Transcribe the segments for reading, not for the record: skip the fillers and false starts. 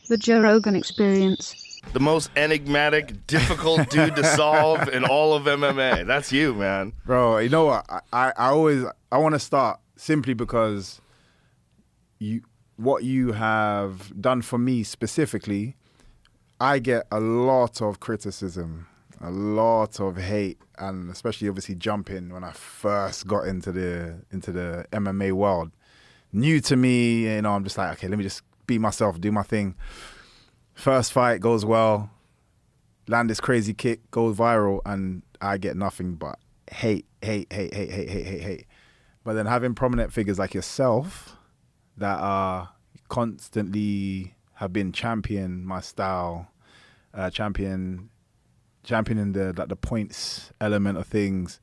The Joe Rogan Experience. The most enigmatic, difficult dude to solve in all of MMA. That's you, man. Bro, you know what? I want to start simply because what you have done for me specifically, I get a lot of criticism, a lot of hate, and especially obviously jumping when I first got into the MMA world. New to me, you know, I'm just like, okay, let me just be myself, do my thing. First fight goes well, land this crazy kick, goes viral, and I get nothing but hate. But then having prominent figures like yourself that are constantly have been championing my style, championing the points element of things,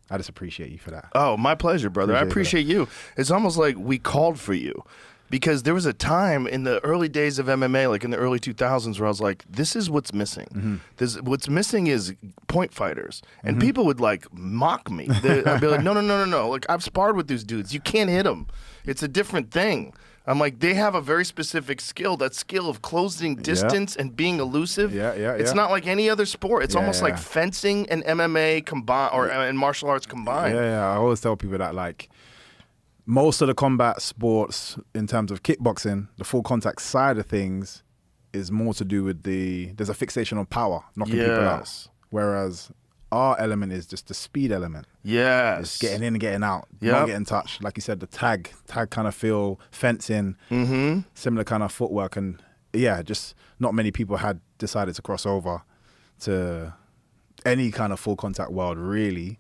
I just appreciate you for that. Oh, my pleasure, brother. I appreciate you. It's almost like we called for you. Because there was a time in the early days of MMA, like in the early 2000s, where I was like, this is what's missing. What's missing is point fighters. And people would like mock me. I'd be like, no. Like, I've sparred with these dudes. You can't hit them. It's a different thing. I'm like, they have a very specific skill, that skill of closing distance and being elusive. It's not like any other sport. It's almost like fencing and MMA combined, or and martial arts combined. I always tell people that, like, most of the combat sports, in terms of kickboxing, the full contact side of things is more to do with there's a fixation on power, knocking people out. Whereas our element is just the speed element. Yes. It's getting in and getting out, not getting touched. Like you said, the tag kind of feel, fencing, similar kind of footwork. And yeah, just not many people had decided to cross over to any kind of full contact world, really.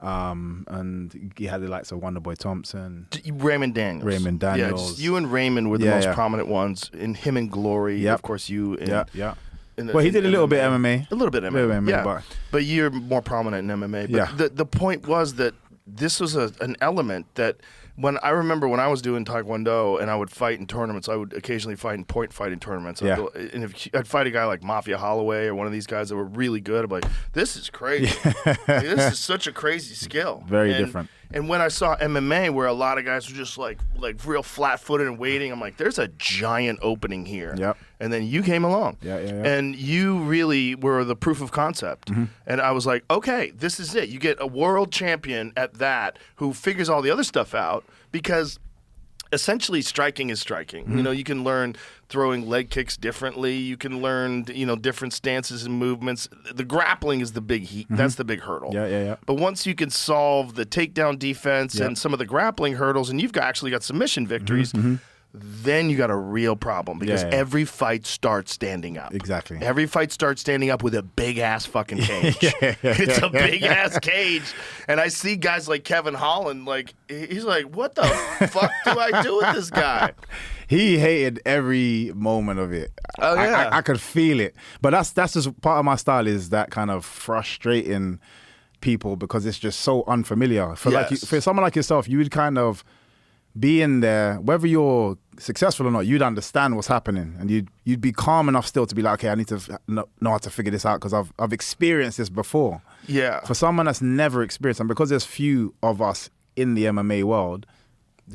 And you had the likes of Wonderboy Thompson, Raymond Daniels. Yeah, just you and Raymond were the most prominent ones. In him and Glory, of course, you. And, well, he did a little bit MMA. A little bit MMA, but you're more prominent in MMA. But the point was that this was an element that when I was doing Taekwondo and I would fight in tournaments, I would occasionally fight in point fighting tournaments. And if I'd fight a guy like Mafia Holloway or one of these guys that were really good, I'd be like, this is crazy. This is such a crazy skill. Very different. And when I saw MMA, where a lot of guys were just like real flat-footed and waiting, I'm like, there's a giant opening here. Yep. And then you came along. And you really were the proof of concept. And I was like, okay, this is it. You get a world champion at that who figures all the other stuff out, because essentially striking is striking. You know, you can learn throwing leg kicks differently. You can learn, different stances and movements. The grappling is the big heat. That's the big hurdle. But once you can solve the takedown defense and some of the grappling hurdles, and you've actually got submission victories, then you got a real problem, because every fight starts standing up. Exactly. Every fight starts standing up with a big-ass fucking cage. It's a big-ass cage. And I see guys like Kevin Holland, like, he's like, what the fuck do I do with this guy? He hated every moment of it. Oh, yeah. I could feel it. But that's just part of my style, is that kind of frustrating people, because it's just so unfamiliar. For someone like yourself, you would kind of be in there, whether you're successful or not, you'd understand what's happening, and you'd be calm enough still to be like, okay, I need to know how to figure this out, because I've experienced this before. Yeah. For someone that's never experienced, and because there's few of us in the MMA world,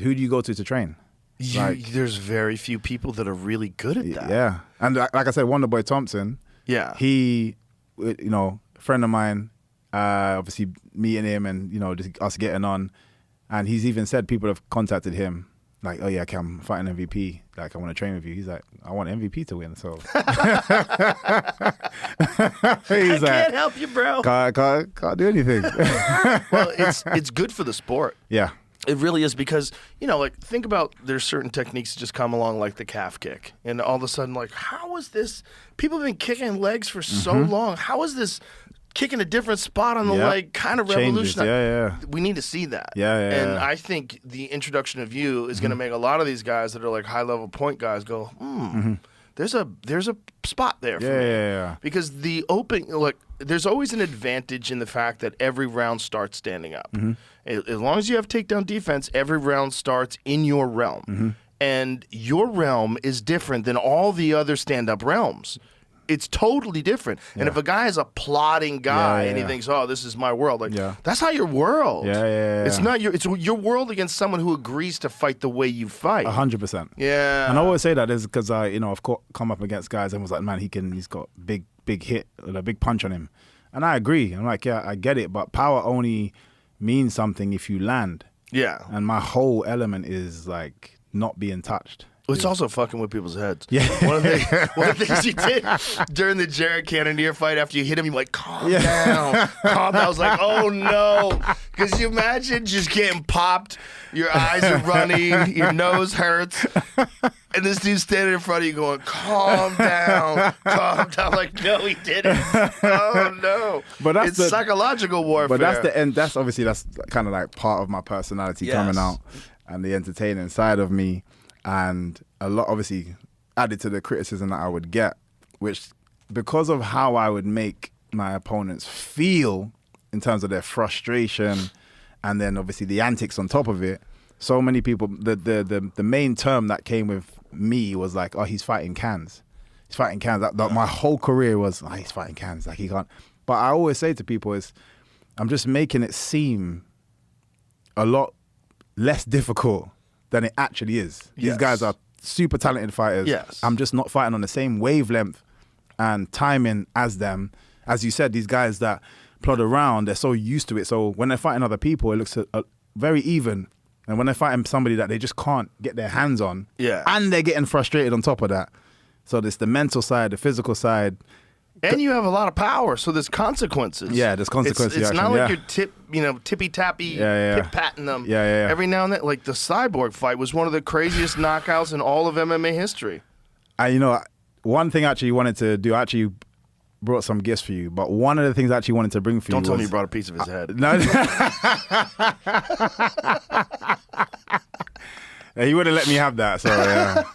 who do you go to train? There's very few people that are really good at that. Yeah. And like I said, Wonderboy Thompson, he, a friend of mine, obviously meeting him and, just us getting on. And he's even said people have contacted him, like, oh yeah, okay, I'm fighting MVP. Like, I want to train with you. He's like, I want MVP to win. So I can't help you, bro. Can't do anything. Well, it's good for the sport. Yeah. It really is, because, like, think about, there's certain techniques that just come along, like the calf kick. And all of a sudden, like, how is this? People have been kicking legs for so long. How is this kicking a different spot on the leg kind of revolutionary? We need to see that. And I think the introduction of you is going to make a lot of these guys that are like high-level point guys go, there's a spot there for me. Because there's always an advantage in the fact that every round starts standing up. As long as you have takedown defense, every round starts in your realm. And your realm is different than all the other stand-up realms. it's totally different. And if a guy is a plotting guy and he thinks, oh, this is my world, like that's not your world. It's not it's your world against someone who agrees to fight the way you fight. 100%. Yeah. And I always say that is because I've come up against guys and was like, man, he's got big hit, a big punch on him. And I agree. I'm like, yeah, I get it, but power only means something if you land. Yeah. And my whole element is like not being touched. It's also fucking with people's heads. Yeah. One of the things you did during the Jared Cannonier fight after you hit him, you're like, calm down. Calm down. I was like, oh no. Because you imagine just getting popped, your eyes are runny, your nose hurts, and this dude's standing in front of you going, calm down. Calm down. Like, no, he didn't. Oh no. But it's psychological warfare. But that's the end. That's kind of like part of my personality coming out and the entertaining side of me. And a lot, obviously, added to the criticism that I would get, which, because of how I would make my opponents feel in terms of their frustration and then obviously the antics on top of it, so many people, the main term that came with me was like, oh, he's fighting cans. He's fighting cans. My whole career was, oh, he's fighting cans. Like, he can't. But I always say to people I'm just making it seem a lot less difficult than it actually is. These guys are super talented fighters. Yes. I'm just not fighting on the same wavelength and timing as them. As you said, these guys that plod around, they're so used to it. So when they're fighting other people, it looks very even. And when they're fighting somebody that they just can't get their hands on, and they're getting frustrated on top of that. So there's the mental side, the physical side. And you have a lot of power, so there's consequences. Yeah, there's consequences. It's not like you're tippy-tappy, pit-patting them. Every now and then, like the Cyborg fight was one of the craziest knockouts in all of MMA history. One thing I actually wanted to do, I actually brought some gifts for you, but one of the things I actually wanted to bring for you Don't tell me you brought a piece of his head. No. He wouldn't let me have that, so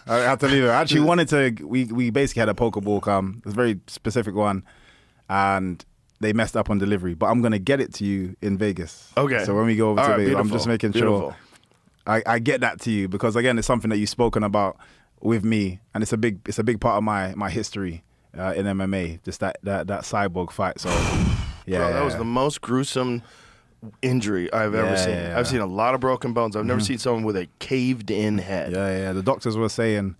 I had to leave it. I actually wanted to. We basically had a Pokeball come. It's a very specific one, and they messed up on delivery. But I'm gonna get it to you in Vegas. Okay. So when we go over to Vegas, I'm just making sure I get that to you because again, it's something that you've spoken about with me, and it's a big part of my history in MMA. Just that Cyborg fight. So Bro, that was the most gruesome injury I've ever seen. I've seen a lot of broken bones. I've never seen someone with a caved-in head. Yeah. The doctors were saying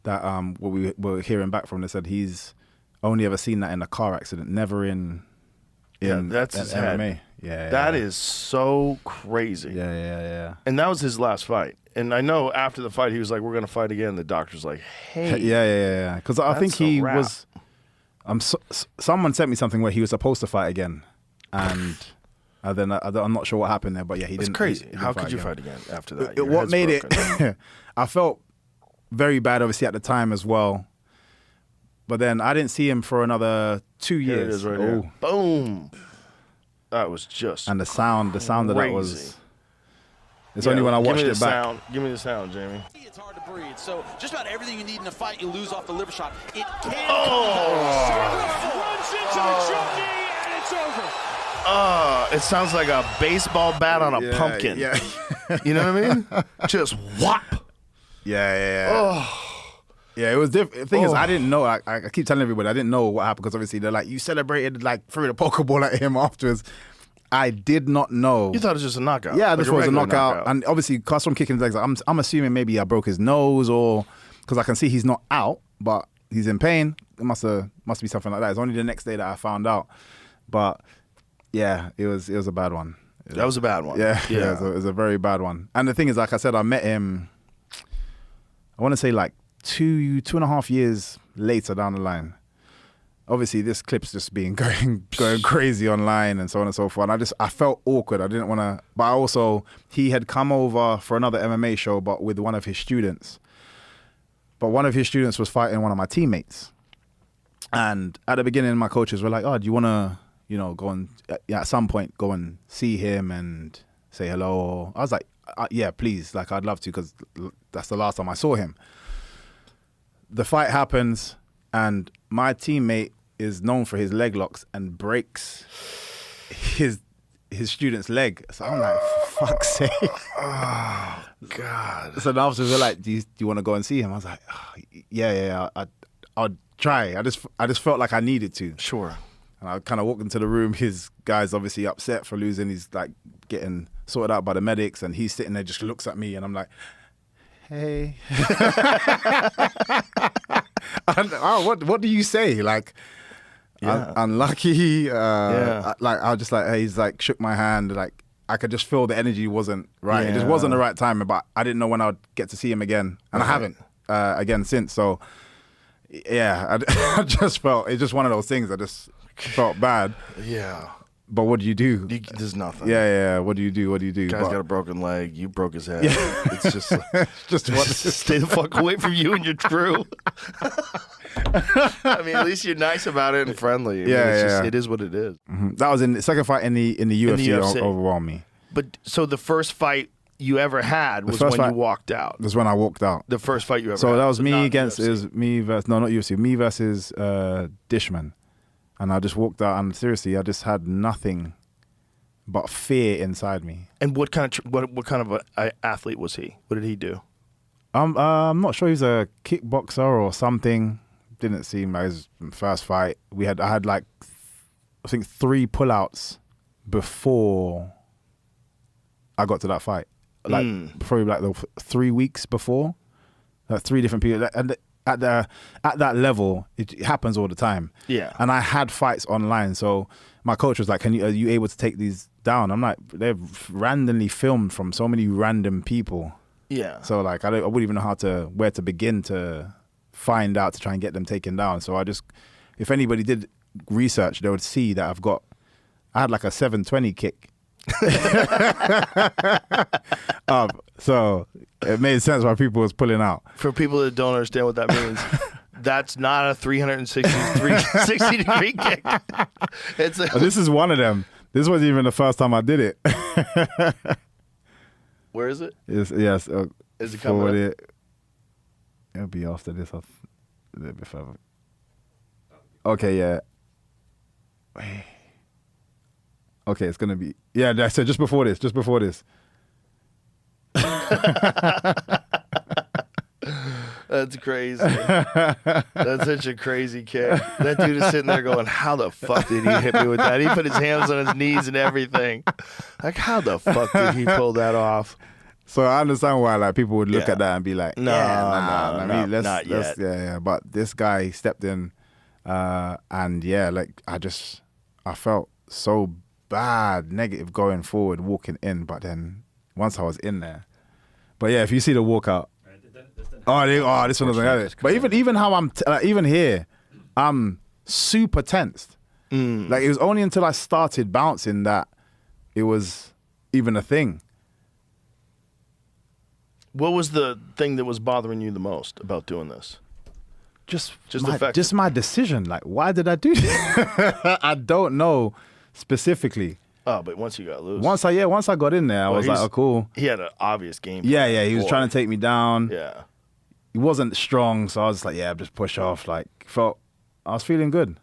that what we were hearing back from, they said he's only ever seen that in a car accident, never in that's his MMA. head. Yeah, that is so crazy. Yeah. And that was his last fight. And I know after the fight, he was like, "We're gonna fight again." The doctor's like, "Hey." Yeah. Because I think he was. Someone sent me something where he was supposed to fight again, and then I'm not sure what happened there. But yeah, he didn't. It's crazy. He How didn't could you again. fight again after that? What made it? I felt very bad, obviously at the time as well. But then I didn't see him for another 2 years. Here it is right here. Boom. That was just and the sound of that was. crazy. It's only when I watched it back. Sound. Give me the sound, Jamie. It's hard to breathe. So just about everything you need in a fight, you lose off the liver shot. It can. Runs into the choke knee, and it's over. It sounds like a baseball bat on a pumpkin. Yeah. You know what I mean? Just whop. Yeah. Oh. Yeah, it was different. The thing is, I didn't know. I keep telling everybody I didn't know what happened because obviously they're like, you celebrated like threw the Pokeball at him afterwards. I did not know. You thought it was just a knockout. Yeah, this like was a regular knockout. And obviously, cause from kicking his legs, I'm assuming maybe I broke his nose or because I can see he's not out, but he's in pain. It must be something like that. It's only the next day that I found out. But yeah, it was a bad one. That was a bad one. Yeah. It was a very bad one. And the thing is, like I said, I met him. I want to say like 2.5 years later down the line. Obviously, this clip's just been going crazy online and so on and so forth. And I felt awkward. I didn't want to. But also, he had come over for another MMA show, but with one of his students. But one of his students was fighting one of my teammates. And at the beginning, my coaches were like, "Oh, do you want to, go and at some point go and see him and say hello?" I was like, "Yeah, please. Like, I'd love to because that's the last time I saw him." The fight happens, and my teammate is known for his leg locks and breaks his student's leg. So I'm like, for fuck's sake. Oh, God. So the officers were like, do you want to go and see him? I was like, oh, yeah, I'd try. I just felt like I needed to. Sure. And I kind of walked into the room. His guy's obviously upset for losing. He's like getting sorted out by the medics, and he's sitting there, just looks at me, and I'm like, hey. What do you say? Like, unlucky. Like, I was just like, hey, he's like, shook my hand. Like, I could just feel the energy wasn't right. It just wasn't the right time, but I didn't know when I would get to see him again. And I haven't again since. So, yeah, I just felt, it's just one of those things. I just felt bad. Yeah. But what do you do? There's nothing. Yeah. What do you do? Guy's got a broken leg. You broke his head. Yeah. It's just like, just what? Stay the fuck away from you and your crew. I mean, at least you're nice about it and friendly. I mean, just, it is what it is. Mm-hmm. That was in the second fight in the UFC. Overwhelmed me. But so the first fight you ever had was when you walked out. That's when I walked out. The first fight you ever had. So that was me against, it was me versus, no, not UFC, me versus Dishman. And I just walked out, and seriously, I just had nothing but fear inside me. And what kind of a athlete was he? What did he do? I'm not sure. He was a kickboxer or something. Didn't seem like his first fight. I had like, I think 3 pullouts before I got to that fight. Like probably like the 3 weeks before. Like 3 different people. And at that level, it happens all the time. Yeah. And I had fights online, so my coach was like, are you able to take these down? I'm like, they're randomly filmed from so many random people. Yeah. So like, I wouldn't even know where to begin to find out to try and get them taken down. So if anybody did research, they would see that I had like a 720 kick. So it made sense why people was pulling out. For people that don't understand what that means, that's not a 360 degree kick. This is one of them. This wasn't even the first time I did it. Where is it? Yes. Is it coming up? It'll be after this. A little bit further. Okay, yeah. Wait. Okay, it's gonna be that's it. Just before this. That's crazy. That's such a crazy kick. That dude is sitting there going, how the fuck did he hit me with that? He put his hands on his knees and everything. Like, how the fuck did he pull that off? So I understand why like people would look at that and be like, not yet. Yeah. But this guy stepped in, and like I felt so bad, negative going forward, walking in. But then once I was in there, but yeah, if you see the walkout, this one doesn't have it. But even how I'm even here, I'm super tensed. Like it was only until I started bouncing that it was even a thing. What was the thing that was bothering you the most about doing this? Just my decision. Like, why did I do this? I don't know specifically. Oh, but once you got loose. Once I got in there, I was like, oh, cool. He had an obvious game. Yeah. He was trying to take me down. Yeah. He wasn't strong, so I was like, just push off. Like, I was feeling good.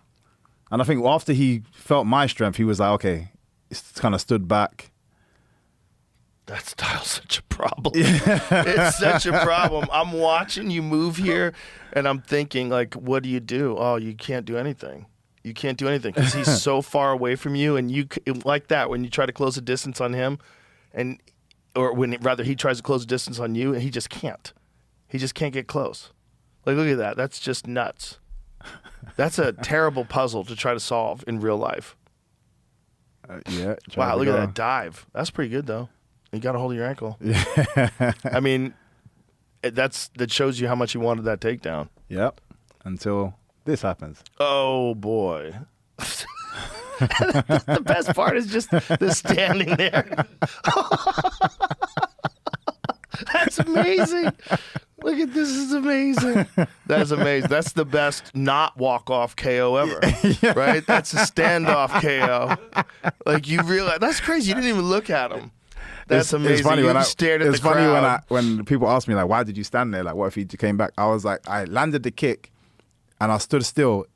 And I think after he felt my strength, he was like, okay, it's kind of stood back. That style's such a problem. It's such a problem. I'm watching you move here, and I'm thinking, like, what do you do? Oh, you can't do anything. You can't do anything because he's so far away from you, and you like that when you try to close a distance on him, or when he tries to close a distance on you, and he just can't. He just can't get close. Like, look at that. That's just nuts. That's a terrible puzzle to try to solve in real life. Wow, look at that dive. That's pretty good, though. You got a hold of your ankle. Yeah. I mean, that shows you how much you wanted that takedown. Yep. Until this happens. Oh, boy. The best part is just the standing there. That's amazing. Look at this. Is amazing. That's amazing. That's the best not walk-off KO ever, right? That's a standoff KO. Like, you realize, that's crazy. You didn't even look at him. That's amazing. It's funny when people ask me, like, why did you stand there? Like, what if he came back? I was like, I landed the kick and I stood still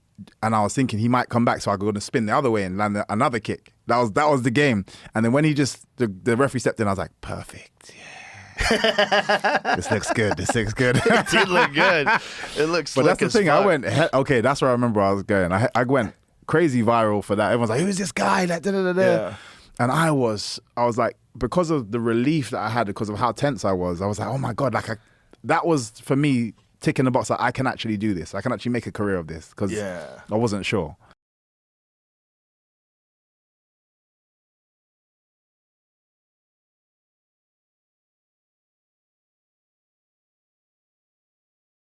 and I was thinking he might come back so I could spin the other way and land another kick. That was the game. And then when the referee stepped in, I was like, perfect. Yeah. This looks good. This looks good. It did look good. It looks. But that's the thing. I went. Okay, that's where I remember I was going. I went crazy viral for that. Everyone's like, "Who's this guy?" Like, Yeah. And I was like, because of the relief that I had, because of how tense I was like, oh my God, like that was for me ticking the box that I can actually do this. I can actually make a career of this because I wasn't sure.